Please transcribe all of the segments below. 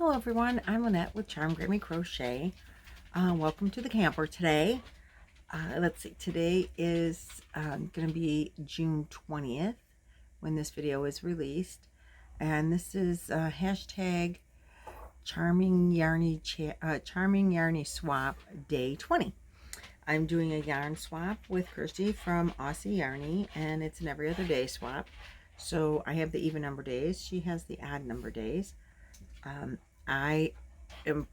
Hello everyone, I'm Lynette with Grammy Crochet. Welcome to the camper today. Let's see, today is going to be June 20th when this video is released. And this is hashtag Charming Yarnie Swap Day 20. I'm doing a yarn swap with Kirsty from Aussie Yarnie, and it's an every other day swap. So I have the even number days, she has the odd number days. I am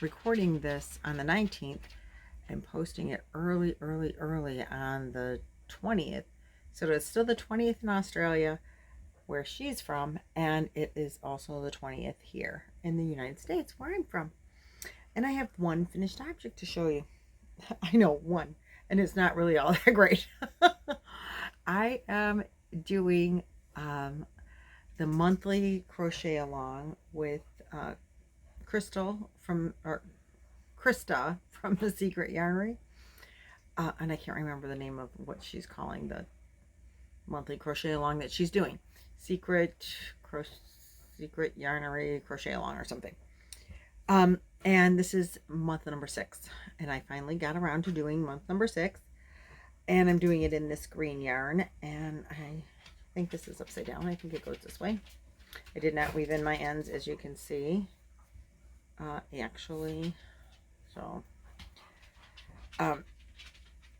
recording this on the 19th and posting it early on the 20th. So it's still the 20th in Australia where she's from, and it is also the 20th here in the United States where I'm from. And I have one finished object to show you. I know, one, and it's not really all that great. I am doing the monthly crochet along with Krista from the Secret Yarnery, and I can't remember the name of what she's calling the monthly crochet along that she's doing. Secret Yarnery crochet along or something. And this is month number 6, and I finally got around to doing month number 6, and I'm doing it in this green yarn, and I think this is upside down. I think it goes this way. I did not weave in my ends, as you can see, actually. So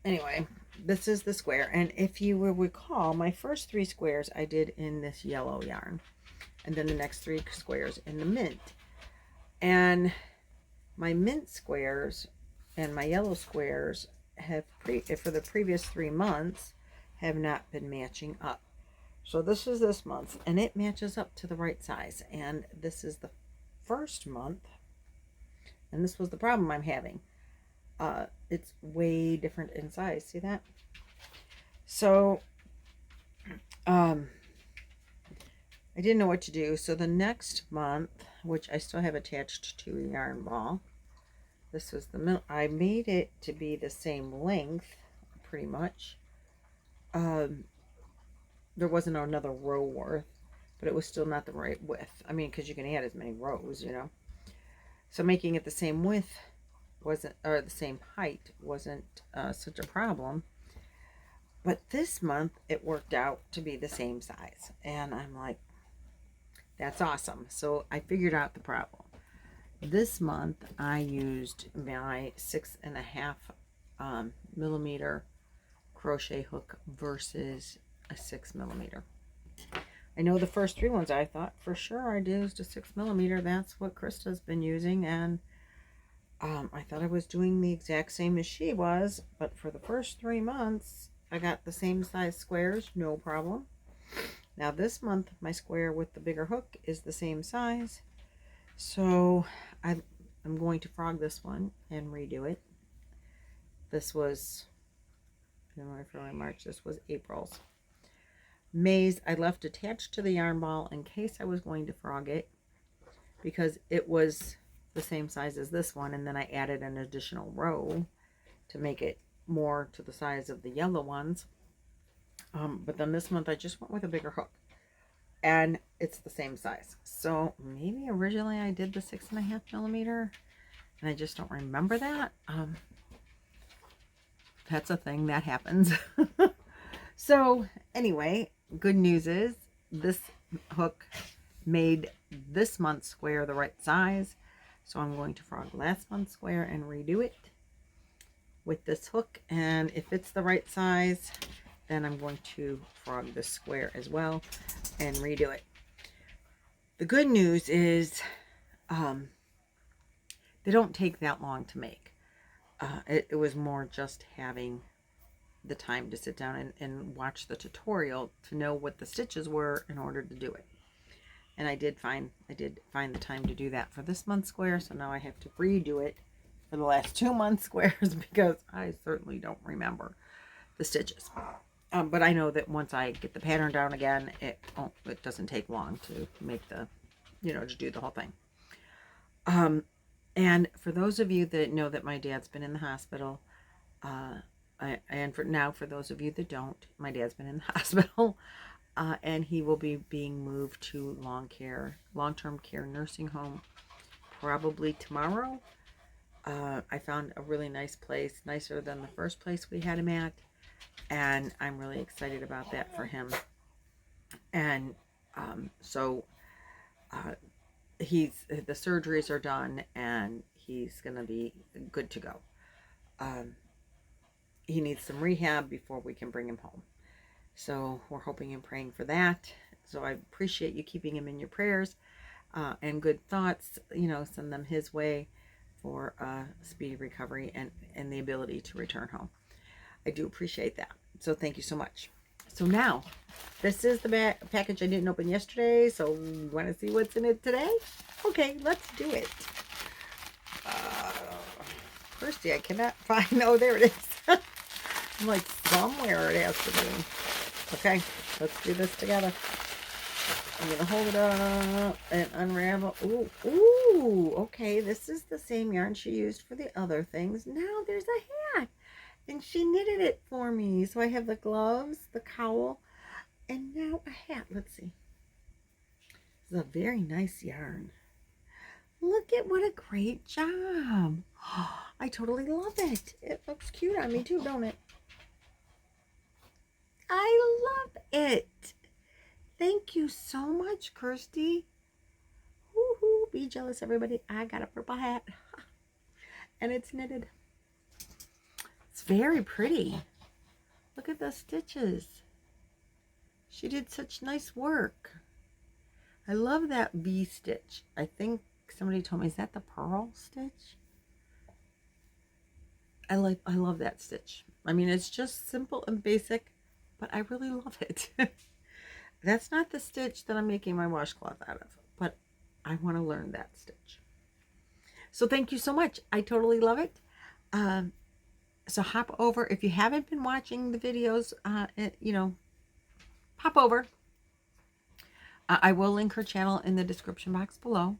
anyway, this is the square, and if you will recall, my first 3 squares I did in this yellow yarn, and then the next 3 squares in the mint. And my mint squares and my yellow squares have for the previous 3 months have not been matching up. So this is this month, and it matches up to the right size. And this is the first month, and this was the problem I'm having. It's way different in size. See that? So I didn't know what to do. So the next month, which I still have attached to a yarn ball, this was the I made it to be the same length, pretty much. There wasn't another row worth, but it was still not the right width. I mean, because you can add as many rows, you know. So making it the same width wasn't, or the same height wasn't such a problem. But this month it worked out to be the same size, and I'm like, that's awesome. So I figured out the problem. This month I used my 6.5 millimeter crochet hook versus a 6 millimeter. I know the first 3 ones I thought for sure I'd used a 6 millimeter. That's what Krista's been using, and I thought I was doing the exact same as she was, but for the first 3 months I got the same size squares, no problem. Now this month my square with the bigger hook is the same size, so I'm going to frog this one and redo it. This was January, February, March. This was April's. May's I left attached to the yarn ball in case I was going to frog it, because it was the same size as this one, and then I added an additional row to make it more to the size of the yellow ones. But then this month I just went with a bigger hook, and it's the same size. So maybe originally I did the 6.5 millimeter and I just don't remember that. That's a thing that happens. So anyway, good news is this hook made this month's square the right size. So I'm going to frog last month's square and redo it with this hook. And if it's the right size, then I'm going to frog this square as well and redo it. The good news is they don't take that long to make. It was more just having the time to sit down and watch the tutorial to know what the stitches were in order to do it. And I did find the time to do that for this month's square, so now I have to redo it for the last 2 months' squares because I certainly don't remember the stitches. But I know that once I get the pattern down again, it doesn't take long to make the, to do the whole thing. And for those of you that know that my dad's been in the hospital, for those of you that don't, my dad's been in the hospital. and he will be being moved to long-term care nursing home probably tomorrow. I found a really nice place, nicer than the first place we had him at, and I'm really excited about that for him. And so the surgeries are done, and he's gonna be good to go. He needs some rehab before we can bring him home. So we're hoping and praying for that. So I appreciate you keeping him in your prayers and good thoughts. Send them his way for speedy recovery and the ability to return home. I do appreciate that. So thank you so much. So now, this is the package I didn't open yesterday. So you want to see what's in it today? Okay, let's do it. Kirsty, I cannot find. Oh, there it is. I'm like, somewhere it has to be. Okay, let's do this together. I'm going to hold it up and unravel. Ooh, okay, this is the same yarn she used for the other things. Now there's a hat, and she knitted it for me. So I have the gloves, the cowl, and now a hat. Let's see. This is a very nice yarn. Look at what a great job. I totally love it. It looks cute on me too, don't it? I love it. Thank you so much, Kirsty. Woohoo! Be jealous, everybody. I got a purple hat. And it's knitted. It's very pretty. Look at the stitches. She did such nice work. I love that V stitch. I think somebody told me, is that the purl stitch? I love that stitch. I mean, it's just simple and basic, but I really love it. That's not the stitch that I'm making my washcloth out of, but I want to learn that stitch. So thank you so much. I totally love it. So hop over. If you haven't been watching the videos, pop over. I will link her channel in the description box below.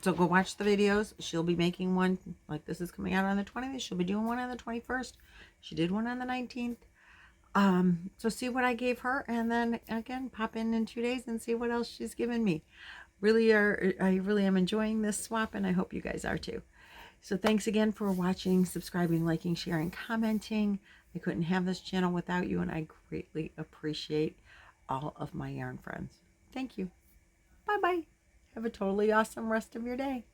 So go watch the videos. She'll be making one, like this is coming out on the 20th. She'll be doing one on the 21st. She did one on the 19th. So see what I gave her, and then again, pop in 2 days and see what else she's given me. I really am enjoying this swap, and I hope you guys are too. So thanks again for watching, subscribing, liking, sharing, commenting. I couldn't have this channel without you, and I greatly appreciate all of my yarn friends. Thank you. Bye-bye. Have a totally awesome rest of your day.